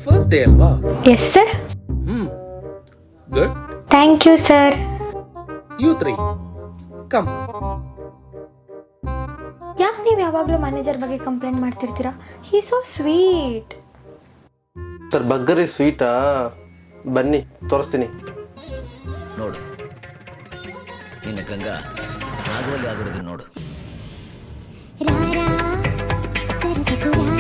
First day ಅಲ್ವಾ? Yes sir. Good. Thank you sir. You three come. ಯಾಕೆ ನೀವು ಯಾವಾಗಲೂ ಮ್ಯಾನೇಜರ್ ಬಗ್ಗೆ ಕಂಪ್ಲೇಂಟ್ ಮಾಡ್ತಿರ್ತೀರಾ? He so sweet. ಸರ್ ಬಗ್ಗರಿ ಸ್ವೀಟಾ? ಬನ್ನಿ ತೋರಿಸ್ತೀನಿ. ನೋಡು ನಿನ್ನ ಗಂಗಾ ಆಗೋಲಿ ಆಗಿರೋದು ನೋಡು. ರಾರಾ ಸರಸಪುರ